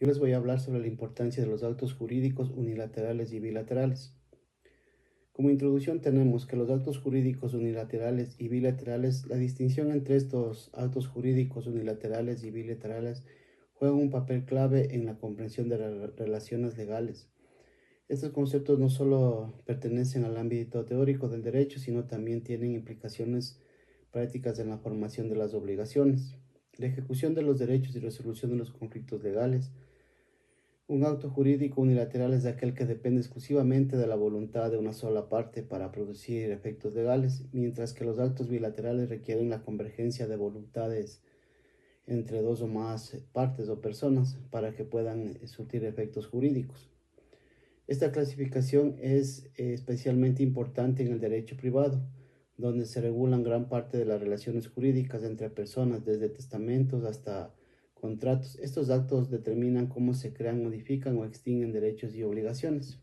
Yo les voy a hablar sobre la importancia de los actos jurídicos unilaterales y bilaterales. Como introducción tenemos que los actos jurídicos unilaterales y bilaterales, la distinción entre estos actos jurídicos unilaterales y bilaterales juegan un papel clave en la comprensión de las relaciones legales. Estos conceptos no solo pertenecen al ámbito teórico del derecho, sino también tienen implicaciones prácticas en la formación de las obligaciones, la ejecución de los derechos y resolución de los conflictos legales. Un acto jurídico unilateral es aquel que depende exclusivamente de la voluntad de una sola parte para producir efectos legales, mientras que los actos bilaterales requieren la convergencia de voluntades entre dos o más partes o personas para que puedan surtir efectos jurídicos. Esta clasificación es especialmente importante en el derecho privado, donde se regulan gran parte de las relaciones jurídicas entre personas, desde testamentos hasta contratos. Estos actos determinan cómo se crean, modifican o extinguen derechos y obligaciones.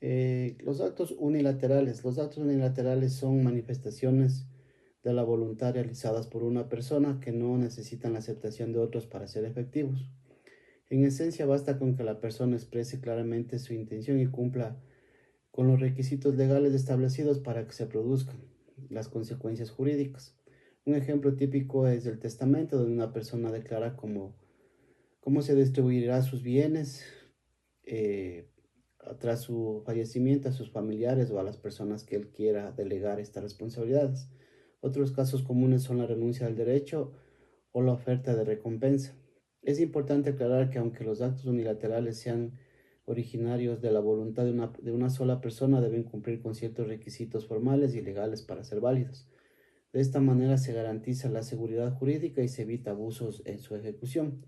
Los actos unilaterales. Los actos unilaterales son manifestaciones de la voluntad realizadas por una persona que no necesitan la aceptación de otros para ser efectivos. En esencia, basta con que la persona exprese claramente su intención y cumpla con los requisitos legales establecidos para que se produzcan las consecuencias jurídicas. Un ejemplo típico es el testamento, donde una persona declara cómo se distribuirá sus bienes eh, tras su fallecimiento a sus familiares o a las personas que él quiera delegar estas responsabilidades. Otros casos comunes son la renuncia al derecho o la oferta de recompensa. Es importante aclarar que aunque los actos unilaterales sean originarios de la voluntad de una sola persona, deben cumplir con ciertos requisitos formales y legales para ser válidos. De esta manera se garantiza la seguridad jurídica y se evita abusos en su ejecución.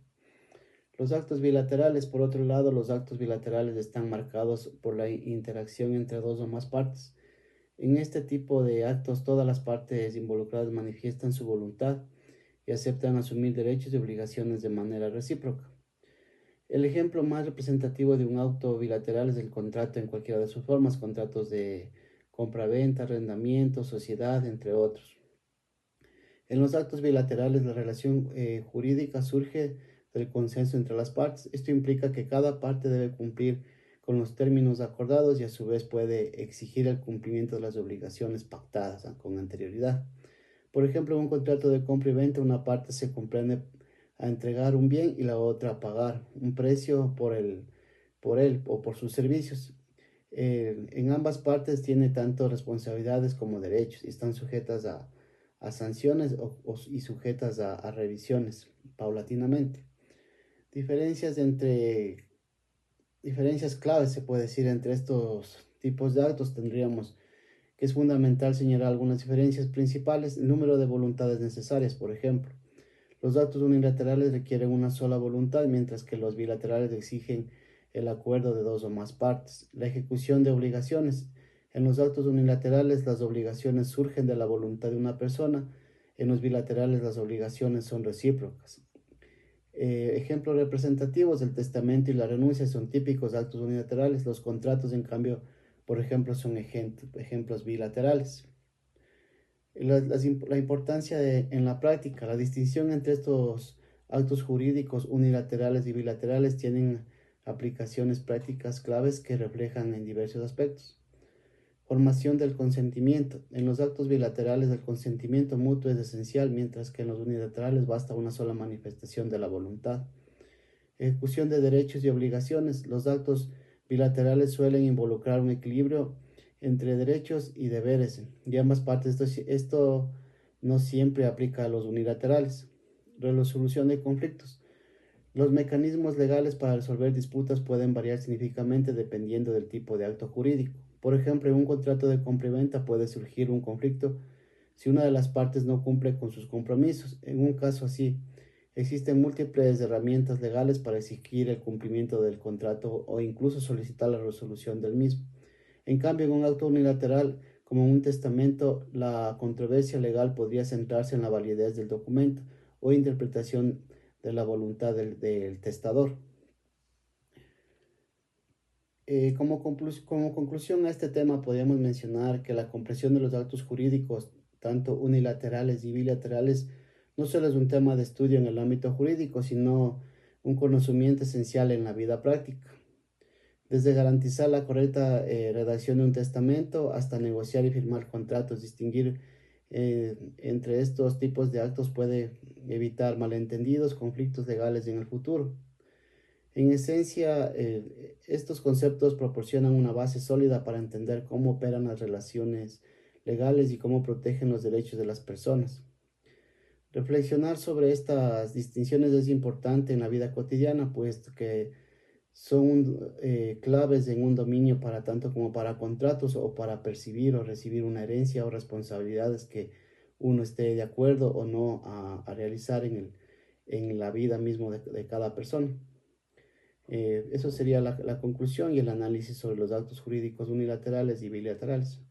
Los actos bilaterales, por otro lado, los actos bilaterales están marcados por la interacción entre dos o más partes. En este tipo de actos, todas las partes involucradas manifiestan su voluntad y aceptan asumir derechos y obligaciones de manera recíproca. El ejemplo más representativo de un acto bilateral es el contrato en cualquiera de sus formas, contratos de compra-venta, arrendamiento, sociedad, entre otros. En los actos bilaterales, la relación jurídica surge del consenso entre las partes. Esto implica que cada parte debe cumplir con los términos acordados y a su vez puede exigir el cumplimiento de las obligaciones pactadas con anterioridad. Por ejemplo, en un contrato de compra y venta, una parte se comprende a entregar un bien y la otra a pagar un precio por él o por sus servicios. En ambas partes tiene tanto responsabilidades como derechos y están sujetas a sanciones y sujetas a revisiones paulatinamente. Diferencias entre Diferencias claves, se puede decir, entre estos tipos de actos tendríamos que es fundamental señalar algunas diferencias principales: el número de voluntades necesarias, por ejemplo. Los actos unilaterales requieren una sola voluntad, mientras que los bilaterales exigen el acuerdo de dos o más partes. La ejecución de obligaciones. En los actos unilaterales, las obligaciones surgen de la voluntad de una persona. En los bilaterales, las obligaciones son recíprocas. Ejemplos representativos del testamento y la renuncia son típicos actos unilaterales. Los contratos, en cambio, por ejemplo, son ejemplos bilaterales. La importancia en la práctica, la distinción entre estos actos jurídicos unilaterales y bilaterales tienen aplicaciones prácticas claves que reflejan en diversos aspectos. Formación del consentimiento. En los actos bilaterales el consentimiento mutuo es esencial, mientras que en los unilaterales basta una sola manifestación de la voluntad. Ejecución de derechos y obligaciones. Los actos bilaterales suelen involucrar un equilibrio entre derechos y deberes de ambas partes. Esto no siempre aplica a los unilaterales. Resolución de conflictos. Los mecanismos legales para resolver disputas pueden variar significativamente dependiendo del tipo de acto jurídico. Por ejemplo, en un contrato de compra-venta puede surgir un conflicto si una de las partes no cumple con sus compromisos. En un caso así, existen múltiples herramientas legales para exigir el cumplimiento del contrato o incluso solicitar la resolución del mismo. En cambio, en un acto unilateral, como un testamento, la controversia legal podría centrarse en la validez del documento o interpretación de la voluntad del testador. Como conclusión a este tema, podríamos mencionar que la comprensión de los actos jurídicos, tanto unilaterales y bilaterales, no solo es un tema de estudio en el ámbito jurídico, sino un conocimiento esencial en la vida práctica. Desde garantizar la correcta redacción de un testamento hasta negociar y firmar contratos, distinguir entre estos tipos de actos puede evitar malentendidos, conflictos legales en el futuro. En esencia, estos conceptos proporcionan una base sólida para entender cómo operan las relaciones legales y cómo protegen los derechos de las personas. Reflexionar sobre estas distinciones es importante en la vida cotidiana, puesto que son claves en un dominio para tanto como para contratos o para percibir o recibir una herencia o responsabilidades que uno esté de acuerdo o no a realizar en la vida mismo de cada persona. Eso sería la conclusión y el análisis sobre los actos jurídicos unilaterales y bilaterales.